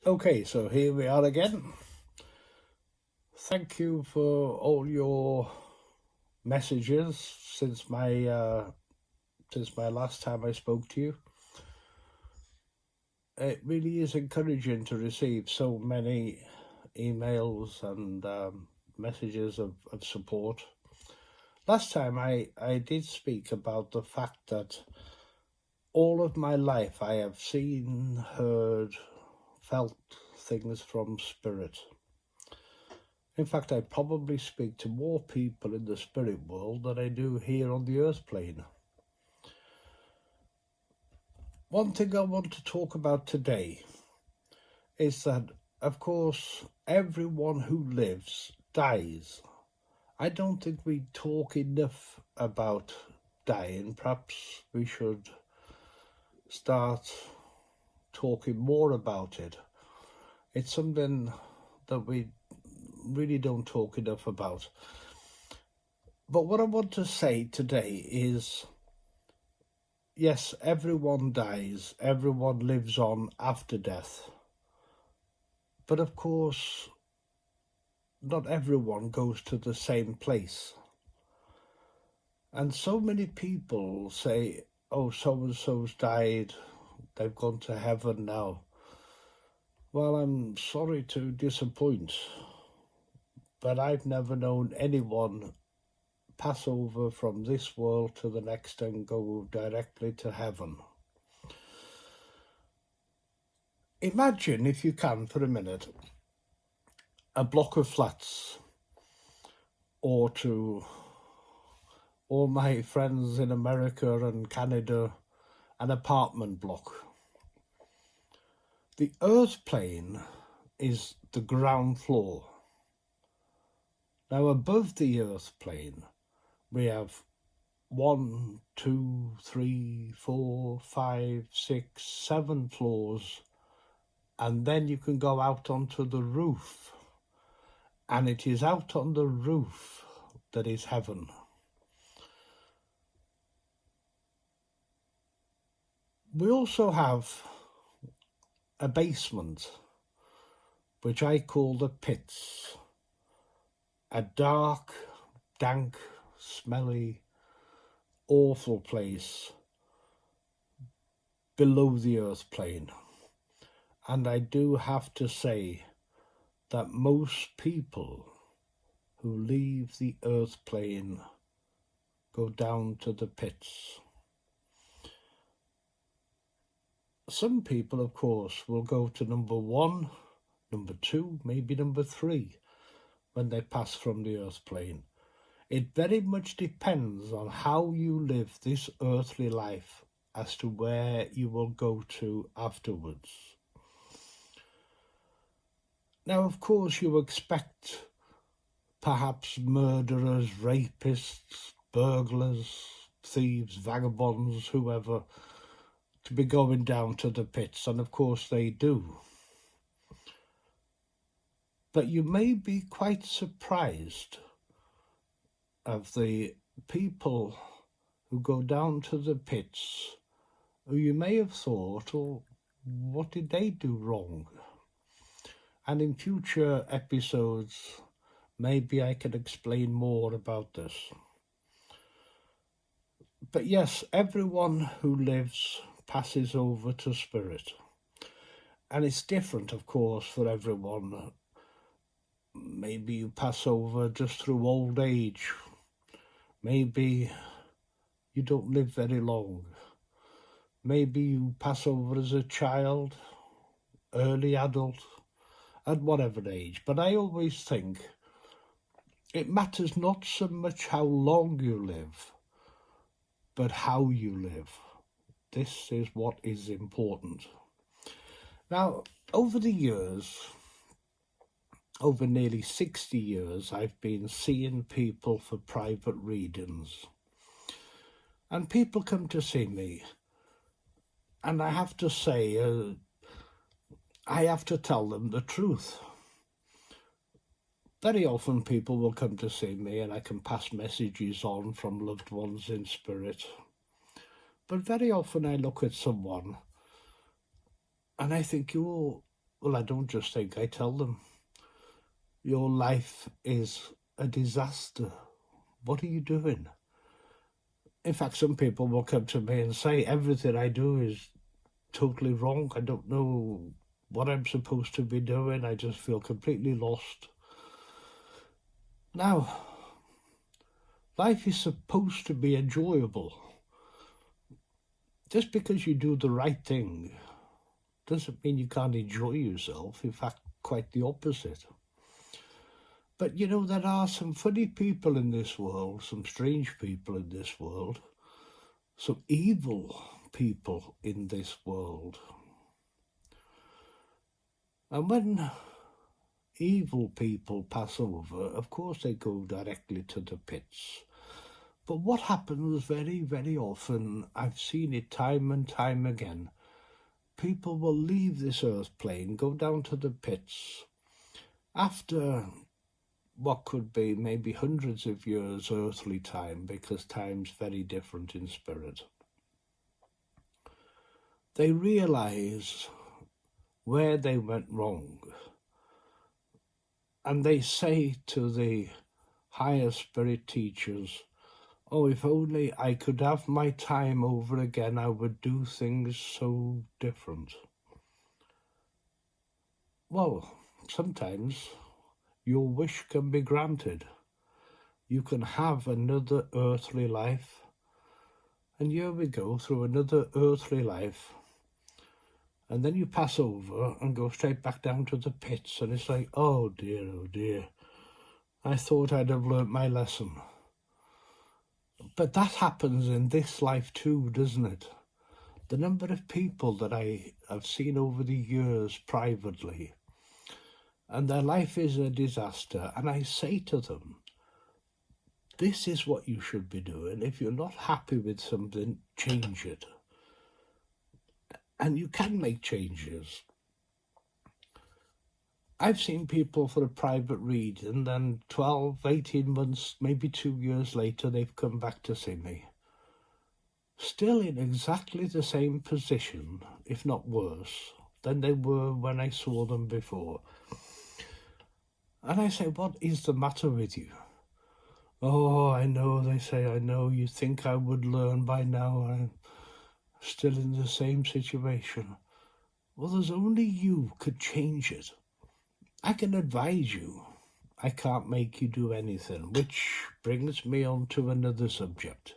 Okay, so here we are again. Thank you for all your messages since my last time I spoke to you. It really is encouraging to receive so many emails and messages of support. Last time I did speak about the fact that all of my life I have seen, heard, felt things from spirit. In fact, I probably speak to more people in the spirit world than I do here on the earth plane. One thing I want to talk about today is that, of course, everyone who lives dies. I don't think we talk enough about dying. Perhaps we should start talking more about it. It's something that we really don't talk enough about. But what I want to say today is, yes, everyone dies, everyone lives on after death. But of course, not everyone goes to the same place. And so many people say, oh, so-and-so's died, they've gone to heaven now. Well, I'm sorry to disappoint, but I've never known anyone pass over from this world to the next and go directly to heaven. Imagine, if you can for a minute, a block of flats, or to all my friends in America and Canada, an apartment block. The earth plane is the ground floor. Now above the earth plane we have 1, 2, 3, 4, 5, 6, 7 floors, and then you can go out onto the roof, and it is out on the roof that is heaven. We also have a basement, which I call the pits, a dark, dank, smelly, awful place below the earth plane. And I do have to say that most people who leave the earth plane go down to the pits. Some people, of course, will go to number 1, number 2, maybe number 3 when they pass from the earth plane. It very much depends on how you live this earthly life as to where you will go to afterwards. Now, of course, you expect perhaps murderers, rapists, burglars, thieves, vagabonds, whoever, to be going down to the pits, and of course they do. But you may be quite surprised of the people who go down to the pits who you may have thought, oh, what did they do wrong? And in future episodes, maybe I can explain more about this. But yes, everyone who lives passes over to spirit. And it's different, of course, for everyone. Maybe you pass over just through old age. Maybe you don't live very long. Maybe you pass over as a child, early adult, at whatever age. But I always think it matters not so much how long you live, but how you live. This is what is important. Now, over the years, over nearly 60 years, I've been seeing people for private readings. And people come to see me, and I have to say, I have to tell them the truth. Very often people will come to see me and I can pass messages on from loved ones in spirit. But very often I look at someone and I think, oh, Well, I don't just think, I tell them, your life is a disaster. What are you doing? In fact, some people will come to me and say everything I do is totally wrong. I don't know what I'm supposed to be doing. I just feel completely lost. Now, life is supposed to be enjoyable. Just because you do the right thing doesn't mean you can't enjoy yourself. In fact, quite the opposite. But you know, there are some funny people in this world, some strange people in this world, some evil people in this world. And when evil people pass over, of course they go directly to the pits. But what happens very, very often, I've seen it time and time again, people will leave this earth plane, go down to the pits, after what could be maybe hundreds of years earthly time, because time's very different in spirit. They realise where they went wrong, and they say to the higher spirit teachers, oh, if only I could have my time over again, I would do things so different. Well, sometimes your wish can be granted. You can have another earthly life. And here we go through another earthly life. And then you pass over and go straight back down to the pits. And it's like, oh dear, I thought I'd have learnt my lesson. But that happens in this life too, doesn't it? The number of people that I have seen over the years privately, and their life is a disaster, and I say to them, this is what you should be doing. If you're not happy with something, change it. And you can make changes. I've seen people for a private read, and then 12, 18 months, maybe 2 years later, they've come back to see me. Still in exactly the same position, if not worse, than they were when I saw them before. And I say, what is the matter with you? Oh, I know, they say, I know, you think I would learn by now. I'm still in the same situation. Well, there's only you could change it. I can advise you. I can't make you do anything, which brings me on to another subject.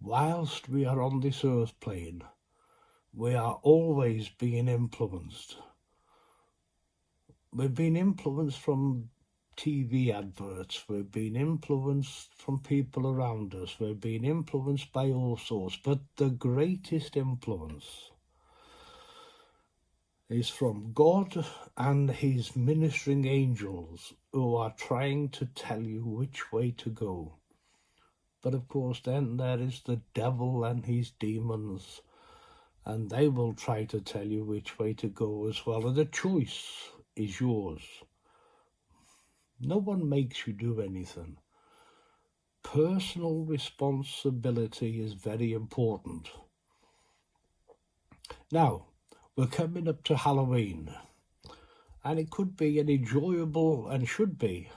Whilst we are on this earth plane, we are always being influenced. We've been influenced from TV adverts, we've been influenced from people around us, we've been influenced by all sorts, but the greatest influence is from God and his ministering angels, who are trying to tell you which way to go. But of course then there is the devil and his demons, and they will try to tell you which way to go as well, and the choice is yours. No one makes you do anything. Personal responsibility is very important. Now, we're coming up to Halloween, and it could be an enjoyable, and should be,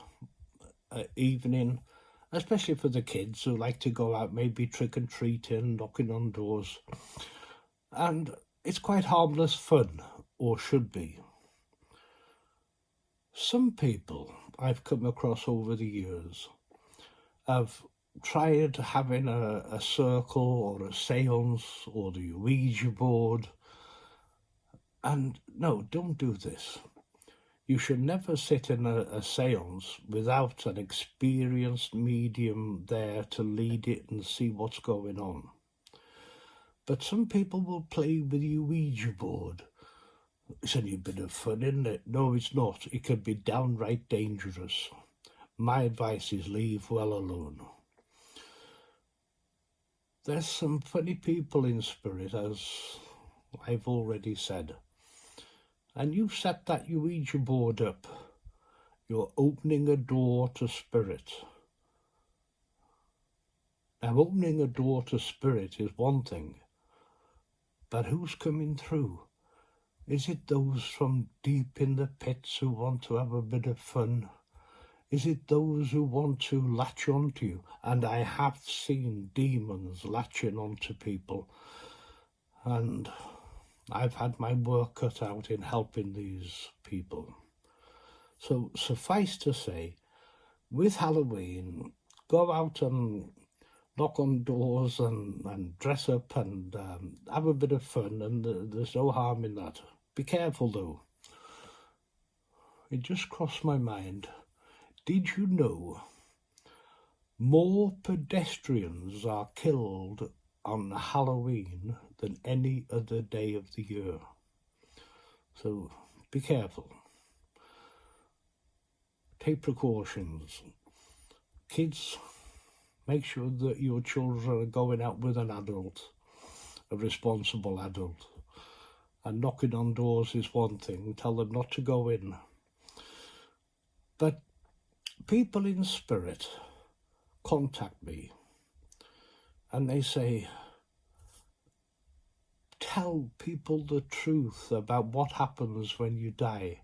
evening, especially for the kids who like to go out, maybe trick-and-treating, knocking on doors. And it's quite harmless fun, or should be. Some people I've come across over the years have tried having a circle or a seance or the ouija board. And no, don't do this. You should never sit in a seance without an experienced medium there to lead it and see what's going on. But some people will play with the ouija board. It's only a bit of fun, isn't it? No, it's not. It can be downright dangerous. My advice is leave well alone. There's some funny people in spirit, as I've already said. And you set that ouija board up, you're opening a door to spirit. Now, opening a door to spirit is one thing, but who's coming through? Is it those from deep in the pits who want to have a bit of fun? Is it those who want to latch onto you? And I have seen demons latching onto people, and I've had my work cut out in helping these people. So suffice to say, with Halloween, go out and knock on doors and dress up and have a bit of fun, and there's no harm in that. Be careful though. It just crossed my mind. Did you know more pedestrians are killed on Halloween than any other day of the year? So be careful. Take precautions. Kids, make sure that your children are going out with an adult, a responsible adult. And knocking on doors is one thing. Tell them not to go in. But people in spirit contact me and they say, tell people the truth about what happens when you die,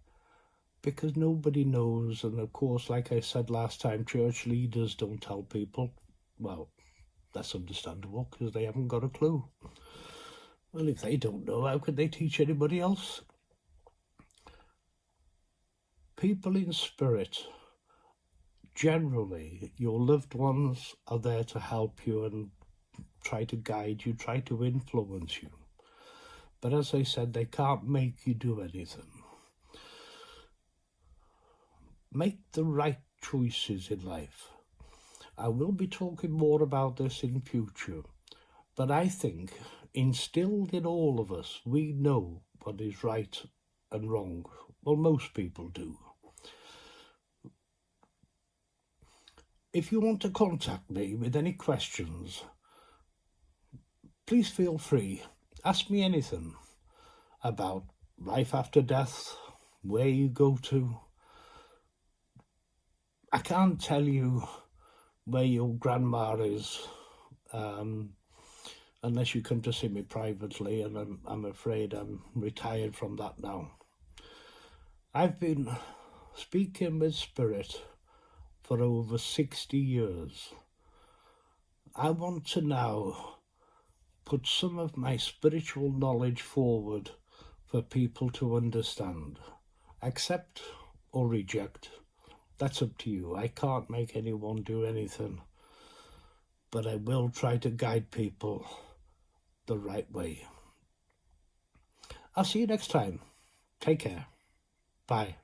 because nobody knows. And of course, like I said last time, church leaders don't tell people. Well, that's understandable because they haven't got a clue. Well, if they don't know, how could they teach anybody else? People in spirit, generally, your loved ones are there to help you and try to guide you, try to influence you. But as I said, they can't make you do anything. Make the right choices in life. I will be talking more about this in future, but I think instilled in all of us, we know what is right and wrong. Well, most people do. If you want to contact me with any questions, please feel free. Ask me anything about life after death, where you go to. I can't tell you where your grandma is unless you come to see me privately, and I'm afraid I'm retired from that now. I've been speaking with spirit for over 60 years. I want to now put some of my spiritual knowledge forward for people to understand. Accept or reject, that's up to you. I can't make anyone do anything, but I will try to guide people the right way. I'll see you next time. Take care. Bye.